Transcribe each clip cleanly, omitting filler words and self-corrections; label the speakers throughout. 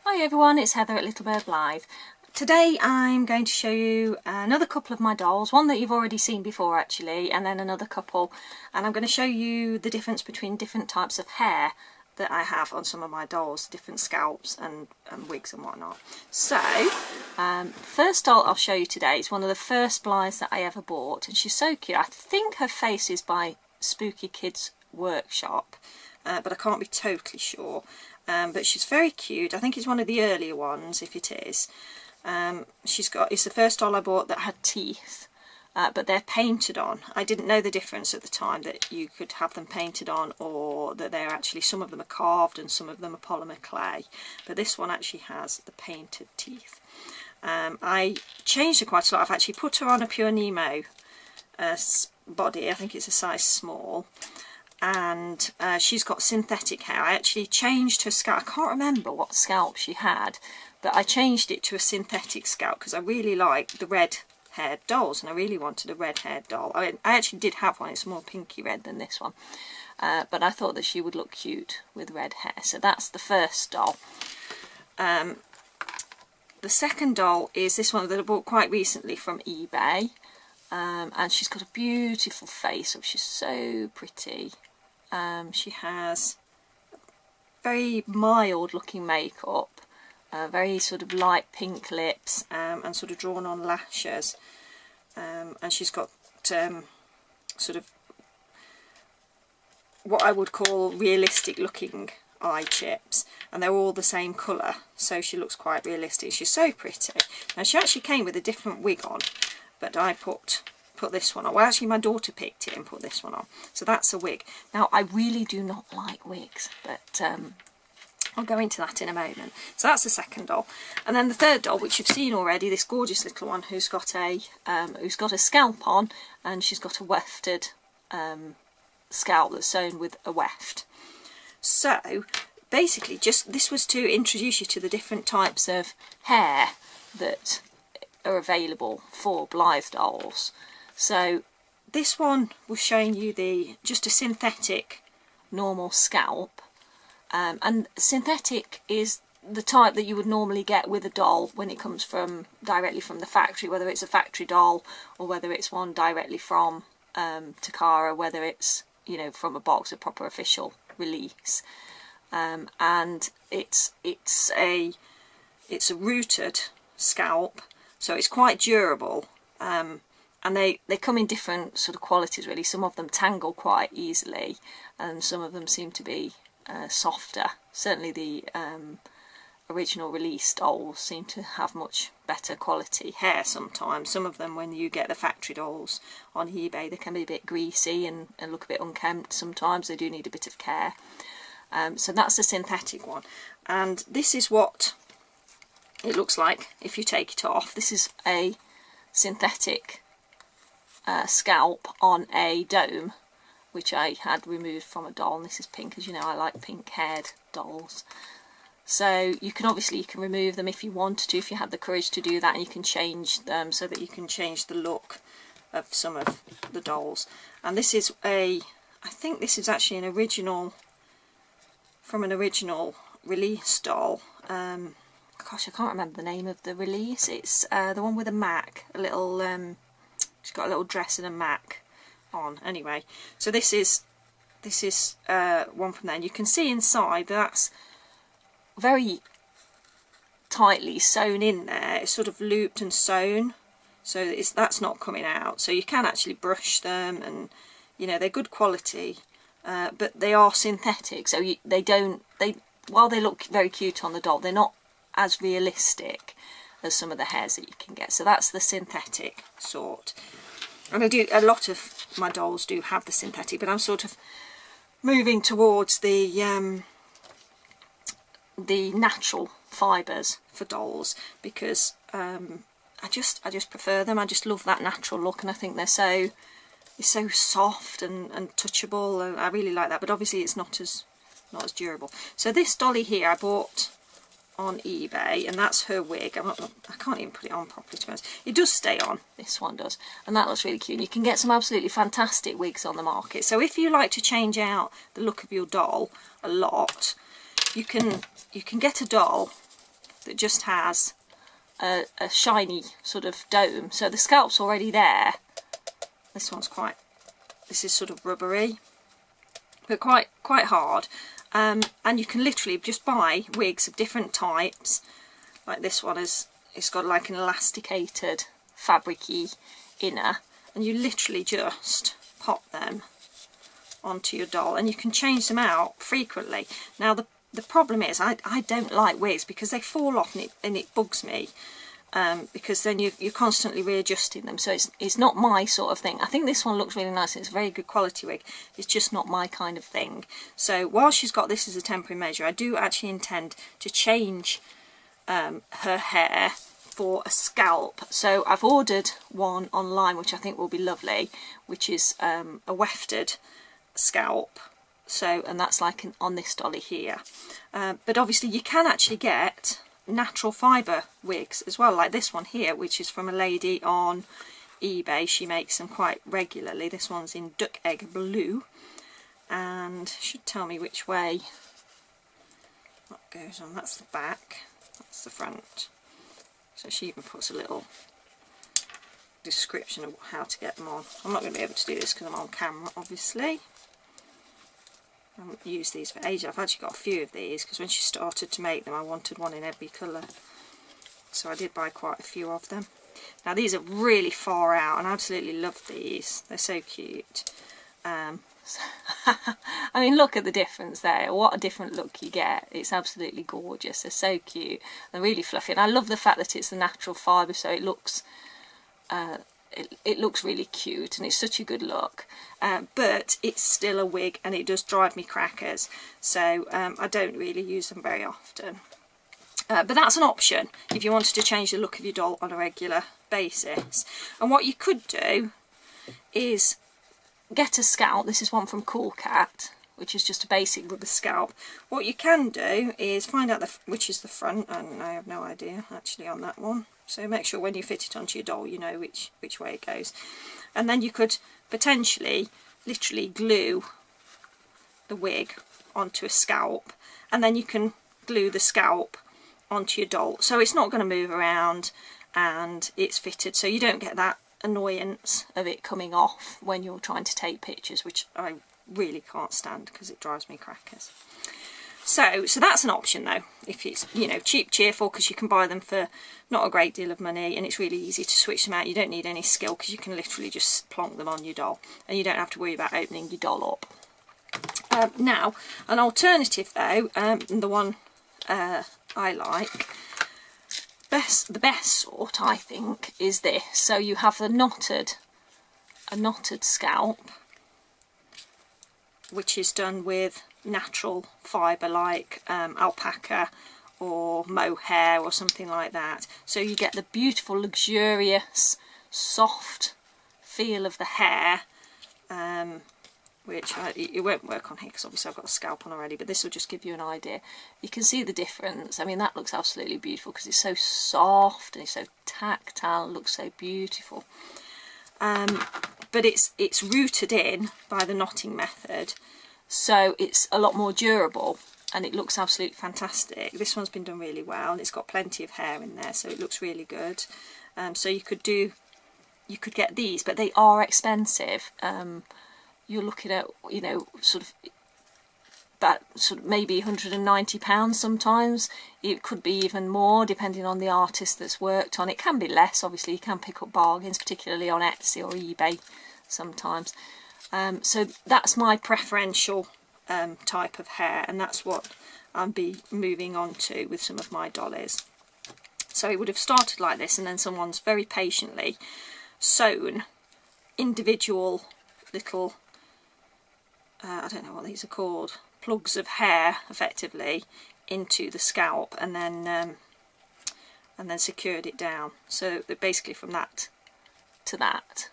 Speaker 1: Hi everyone, it's Heather at Little Bird Blythe. Today I'm going to show you another couple of my dolls, one that you've already seen before actually, and then another couple, and I'm going to show you the difference between different types of hair that I have on some of my dolls, different scalps and wigs and whatnot. So, first doll I'll show you today is one of the first Blythes that I ever bought, and she's so cute. I think her face is by Spooky Kids Workshop, but I can't be totally sure. But she's very cute. I think it's one of the earlier ones, if it is. It's the first doll I bought that had teeth, but they're painted on. I didn't know the difference at the time, that you could have them painted on, or that they're actually, some of them are carved and some of them are polymer clay. But this one actually has the painted teeth. I changed her quite a lot. I've actually put her on a Pure Nemo body. I think it's a size small. And she's got synthetic hair. I actually changed her scalp. I can't remember what scalp she had, but I changed it to a synthetic scalp because I really like the red haired dolls, and I really wanted a red haired doll. I actually did have one. It's more pinky red than this one, but I thought that she would look cute with red hair. So that's the first doll. The second doll is this one that I bought quite recently from eBay, and she's got a beautiful face. She's so pretty. She has very mild looking makeup, very sort of light pink lips, and sort of drawn on lashes, and she's got sort of what I would call realistic looking eye chips, and they're all the same colour, so she looks quite realistic. She's so pretty. Now she actually came with a different wig on, but I put this one on. Well, actually my daughter picked it and put this one on. So that's a wig. Now I really do not like wigs, but I'll go into that in a moment. So that's the second doll. And then the third doll, which you've seen already, this gorgeous little one who's got a scalp on, and she's got a wefted scalp that's sewn with a weft. So basically this was to introduce you to the different types of hair that are available for Blythe dolls. So this one was showing you just a synthetic normal scalp, and synthetic is the type that you would normally get with a doll when it comes directly from the factory, whether it's a factory doll or whether it's one directly from Takara, whether it's, you know, from a box, a proper official release. And it's a rooted scalp, so it's quite durable. And they come in different sort of qualities really. Some of them tangle quite easily, and some of them seem to be softer. Certainly the original release dolls seem to have much better quality hair sometimes. Some of them, when you get the factory dolls on eBay, they can be a bit greasy and look a bit unkempt sometimes. They do need a bit of care. So that's the synthetic one. And this is what it looks like if you take it off. This is a synthetic scalp on a dome, which I had removed from a doll, and this is pink. As you know, I like pink haired dolls. So you can remove them if you want to, if you had the courage to do that, and you can change them so that you can change the look of some of the dolls. And this is I think this is actually an original, from an original release doll. Gosh, I can't remember the name of the release. It's the one with a Mac, a little she's got a little dress and a Mac on. Anyway, so this is one from there. And you can see inside that's very tightly sewn in there. It's sort of looped and sewn, so that's not coming out. So you can actually brush them, and you know, they're good quality, but they are synthetic. So while they look very cute on the doll, they're not as realistic as some of the hairs that you can get. So that's the synthetic sort. And a lot of my dolls do have the synthetic, but I'm sort of moving towards the natural fibres for dolls, because I just prefer them. I just love that natural look, and I think it's so soft and touchable, and I really like that. But obviously it's not as durable. So this dolly here I bought on eBay, and that's her wig. I can't even put it on properly, to be honest. It does stay on, this one does, and that looks really cute. You can get some absolutely fantastic wigs on the market. So if you like to change out the look of your doll a lot, you can get a doll that just has a shiny sort of dome. So the scalp's already there. This is sort of rubbery, but quite hard. And you can literally just buy wigs of different types. Like this one it's got like an elasticated fabric-y inner, and you literally just pop them onto your doll, and you can change them out frequently. Now the problem is I don't like wigs because they fall off, and it bugs me, because then you're constantly readjusting them, so it's not my sort of thing. I think this one looks really nice, and it's a very good quality wig. It's just not my kind of thing. So while she's got this as a temporary measure, I do actually intend to change her hair for a scalp. So I've ordered one online which I think will be lovely, which is a wefted scalp. So, and that's like on this dolly here, but obviously you can actually get natural fibre wigs as well, like this one here, which is from a lady on eBay. She makes them quite regularly. This one's in duck egg blue, and should tell me which way what goes on. That's the back, that's the front. So she even puts a little description of how to get them on. I'm not going to be able to do this because I'm on camera, obviously. I haven't used these for ages. I've actually got a few of these because when she started to make them I wanted one in every colour, so I did buy quite a few of them. Now these are really far out, and I absolutely love these. They're so cute. I mean, look at the difference there. What a different look you get. It's absolutely gorgeous. They're so cute. They're really fluffy, and I love the fact that it's the natural fibre, so it looks it looks really cute, and it's such a good look, but it's still a wig, and it does drive me crackers, so I don't really use them very often. But that's an option if you wanted to change the look of your doll on a regular basis. And what you could do is get a scalp. This is one from Cool Cat, which is just a basic rubber scalp. What you can do is find out which is the front, and I have no idea actually on that one. So make sure when you fit it onto your doll you know which way it goes. And then you could potentially literally glue the wig onto a scalp, and then you can glue the scalp onto your doll. So it's not going to move around, and it's fitted, so you don't get that annoyance of it coming off when you're trying to take pictures, which I really can't stand because it drives me crackers. So that's an option though, if it's, you know, cheap, cheerful, because you can buy them for not a great deal of money, and it's really easy to switch them out. You don't need any skill because you can literally just plonk them on your doll, and you don't have to worry about opening your doll up. Now, an alternative though, the one I like, the best sort I think, is this. So you have a knotted scalp, which is done with natural fibre like alpaca or mohair or something like that. So you get the beautiful, luxurious, soft feel of the hair, which it won't work on here because obviously I've got a scalp on already, but this will just give you an idea. You can see the difference. I mean, that looks absolutely beautiful because it's so soft and it's so tactile. It looks so beautiful. But it's rooted in by the knotting method, so it's a lot more durable, and it looks absolutely fantastic. This one's been done really well, and it's got plenty of hair in there, so it looks really good. So you could get these, but they are expensive. You're looking at, you know, sort of maybe £190 sometimes. It could be even more depending on the artist that's worked on. It can be less, obviously. You can pick up bargains, particularly on Etsy or eBay sometimes. So that's my preferential type of hair, and that's what I'll be moving on to with some of my dollies. So it would have started like this, and then someone's very patiently sewn individual little I don't know what these are called, plugs of hair effectively into the scalp, and then secured it down, so that basically from that to that.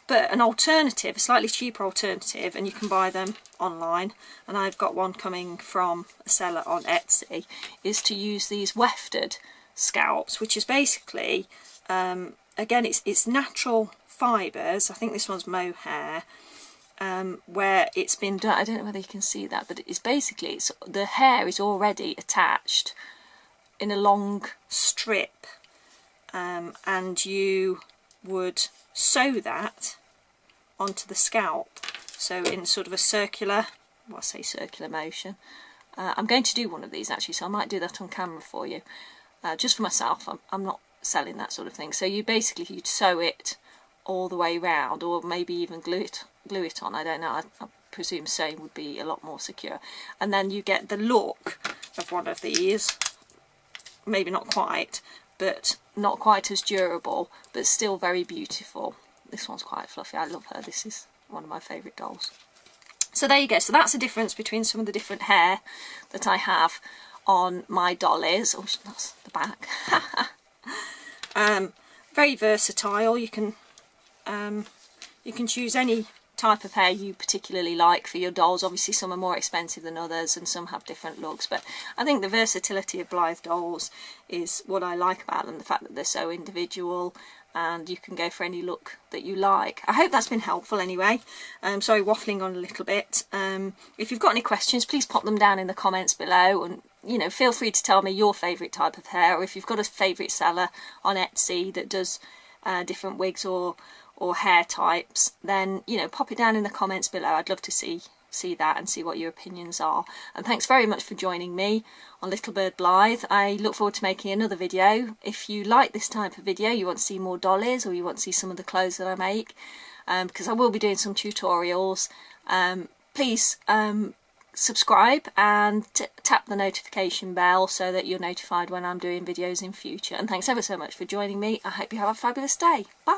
Speaker 1: But an alternative, a slightly cheaper alternative, and you can buy them online, and I've got one coming from a seller on Etsy, is to use these wefted scalps, which is basically again it's natural fibres. I think this one's mohair, where it's been done. I don't know whether you can see that, but it's basically the hair is already attached in a long strip, and you would sew that onto the scalp, so in sort of a circular, well, I say circular motion. I'm going to do one of these actually, so I might do that on camera for you, just for myself. I'm not selling that sort of thing. So you'd sew it all the way round, or maybe even glue it on. I don't know. I presume sewing would be a lot more secure, and then you get the look of one of these. Maybe not quite, but not quite as durable, but still very beautiful. This one's quite fluffy. I love her. This is one of my favourite dolls. So there you go. So that's the difference between some of the different hair that I have on my dollies. Oh, that's the back. Very versatile. You can choose any type of hair you particularly like for your dolls. Obviously some are more expensive than others and some have different looks, but I think the versatility of Blythe dolls is what I like about them, the fact that they're so individual and you can go for any look that you like. I hope that's been helpful anyway. Sorry, waffling on a little bit. If you've got any questions, please pop them down in the comments below, and you know, feel free to tell me your favourite type of hair, or if you've got a favourite seller on Etsy that does different wigs or hair types, then you know, pop it down in the comments below. I'd love to see that and see what your opinions are. And thanks very much for joining me on Little Bird Blythe. I look forward to making another video. If you like this type of video, you want to see more dollies, or you want to see some of the clothes that I make, because I will be doing some tutorials, please subscribe and tap the notification bell so that you're notified when I'm doing videos in future. And thanks ever so much for joining me. I hope you have a fabulous day. Bye.